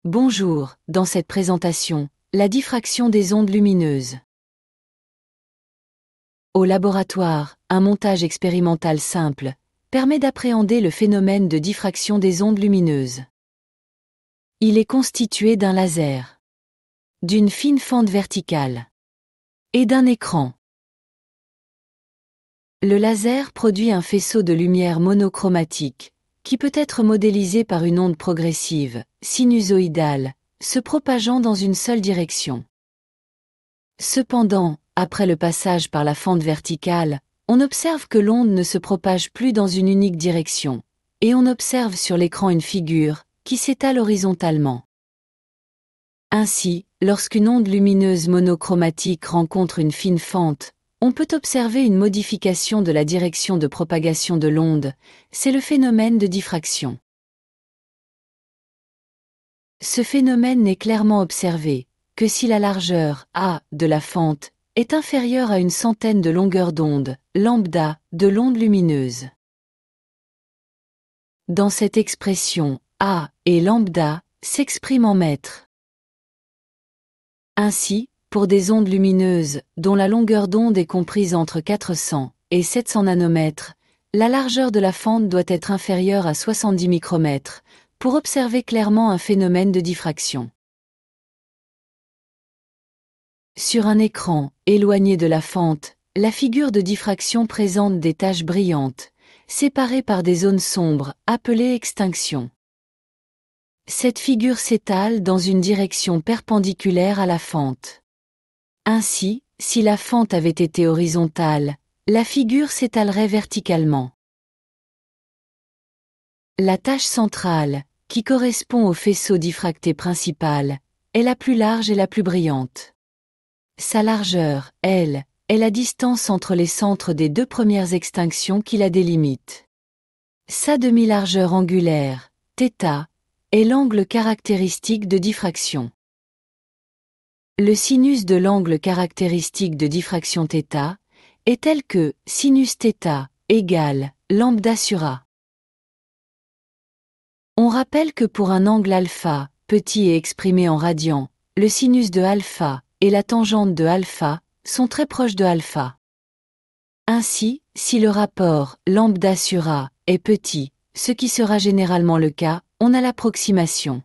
Bonjour, dans cette présentation, la diffraction des ondes lumineuses. Au laboratoire, un montage expérimental simple permet d'appréhender le phénomène de diffraction des ondes lumineuses. Il est constitué d'un laser, d'une fine fente verticale et d'un écran. Le laser produit un faisceau de lumière monochromatique qui peut être modélisé par une onde progressive, sinusoïdale, se propageant dans une seule direction. Cependant, après le passage par la fente verticale, on observe que l'onde ne se propage plus dans une unique direction, et on observe sur l'écran une figure qui s'étale horizontalement. Ainsi, lorsqu'une onde lumineuse monochromatique rencontre une fine fente, on peut observer une modification de la direction de propagation de l'onde, c'est le phénomène de diffraction. Ce phénomène n'est clairement observé que si la largeur A de la fente est inférieure à une centaine de longueurs d'onde, lambda, de l'onde lumineuse. Dans cette expression, A et lambda s'expriment en mètres. Ainsi, pour des ondes lumineuses dont la longueur d'onde est comprise entre 400 et 700 nanomètres, la largeur de la fente doit être inférieure à 70 micromètres pour observer clairement un phénomène de diffraction. Sur un écran éloigné de la fente, la figure de diffraction présente des taches brillantes, séparées par des zones sombres, appelées extinctions. Cette figure s'étale dans une direction perpendiculaire à la fente. Ainsi, si la fente avait été horizontale, la figure s'étalerait verticalement. La tache centrale, qui correspond au faisceau diffracté principal, est la plus large et la plus brillante. Sa largeur, elle, est la distance entre les centres des deux premières extinctions qui la délimitent. Sa demi-largeur angulaire, θ, est l'angle caractéristique de diffraction. Le sinus de l'angle caractéristique de diffraction θ est tel que sinus θ égale lambda sur A. On rappelle que pour un angle alpha, petit et exprimé en radians, le sinus de alpha et la tangente de alpha sont très proches de alpha. Ainsi, si le rapport lambda sur A est petit, ce qui sera généralement le cas, on a l'approximation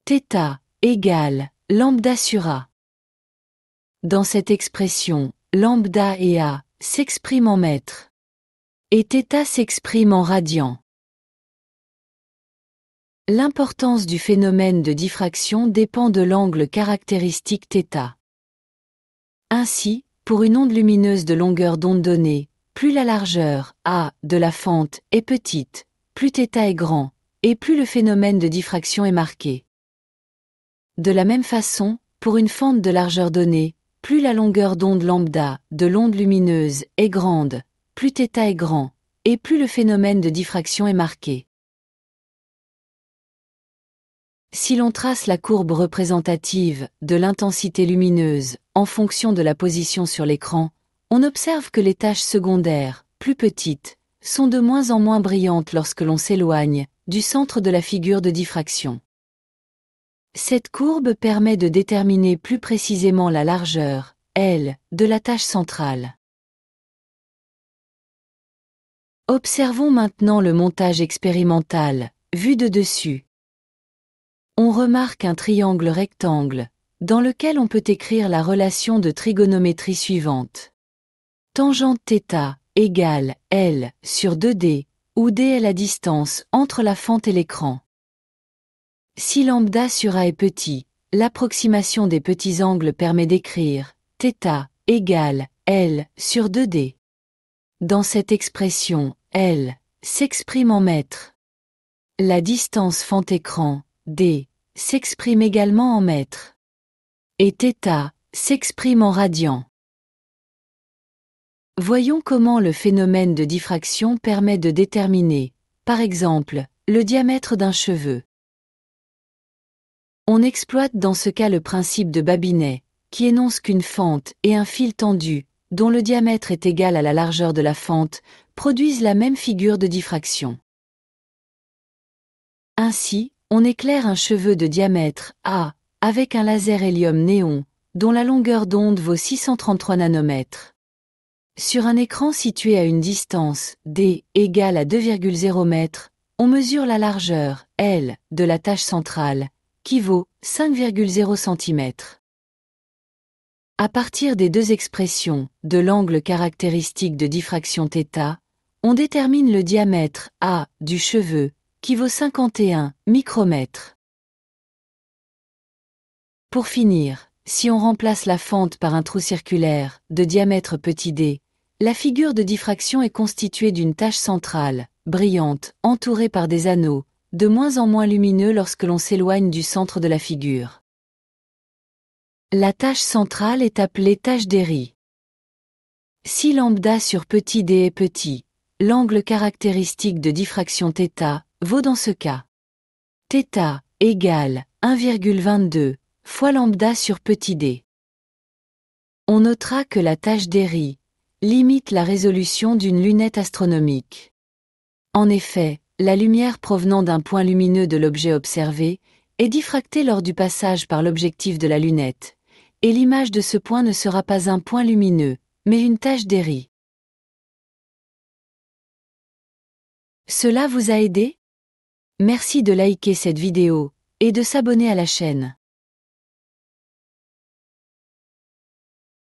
θ égale lambda sur A. Dans cette expression, lambda et A s'expriment en mètres, et θ s'exprime en radians. L'importance du phénomène de diffraction dépend de l'angle caractéristique θ. Ainsi, pour une onde lumineuse de longueur d'onde donnée, plus la largeur A de la fente est petite, plus θ est grand, et plus le phénomène de diffraction est marqué. De la même façon, pour une fente de largeur donnée, plus la longueur d'onde lambda de l'onde lumineuse est grande, plus θ est grand, et plus le phénomène de diffraction est marqué. Si l'on trace la courbe représentative de l'intensité lumineuse en fonction de la position sur l'écran, on observe que les taches secondaires, plus petites, sont de moins en moins brillantes lorsque l'on s'éloigne du centre de la figure de diffraction. Cette courbe permet de déterminer plus précisément la largeur, L, de la tache centrale. Observons maintenant le montage expérimental, vu de dessus. On remarque un triangle rectangle, dans lequel on peut écrire la relation de trigonométrie suivante. Tangente θ égale L sur 2D, où D est la distance entre la fente et l'écran. Si lambda sur A est petit, l'approximation des petits angles permet d'écrire θ égale L sur 2D. Dans cette expression, L s'exprime en mètres. La distance fente-écran, D, s'exprime également en mètres. Et θ s'exprime en radians. Voyons comment le phénomène de diffraction permet de déterminer, par exemple, le diamètre d'un cheveu. On exploite dans ce cas le principe de Babinet, qui énonce qu'une fente et un fil tendu, dont le diamètre est égal à la largeur de la fente, produisent la même figure de diffraction. Ainsi, On éclaire un cheveu de diamètre A avec un laser hélium-néon, dont la longueur d'onde vaut 633 nanomètres. Sur un écran situé à une distance D égale à 2,0 mètres, on mesure la largeur L de la tache centrale, qui vaut 5,0 cm. À partir des deux expressions de l'angle caractéristique de diffraction θ, on détermine le diamètre A du cheveu, qui vaut 51 micromètres. Pour finir, si on remplace la fente par un trou circulaire de diamètre petit d, la figure de diffraction est constituée d'une tache centrale, brillante, entourée par des anneaux, de moins en moins lumineux lorsque l'on s'éloigne du centre de la figure. La tache centrale est appelée tache d'Airy. Si lambda sur petit d est petit, l'angle caractéristique de diffraction θ vaut dans ce cas θ égale 1,22 fois lambda sur petit d. On notera que la tache d'Airy limite la résolution d'une lunette astronomique. En effet, la lumière provenant d'un point lumineux de l'objet observé est diffractée lors du passage par l'objectif de la lunette, et l'image de ce point ne sera pas un point lumineux, mais une tache d'Airy. Cela vous a aidé? Merci de liker cette vidéo et de s'abonner à la chaîne.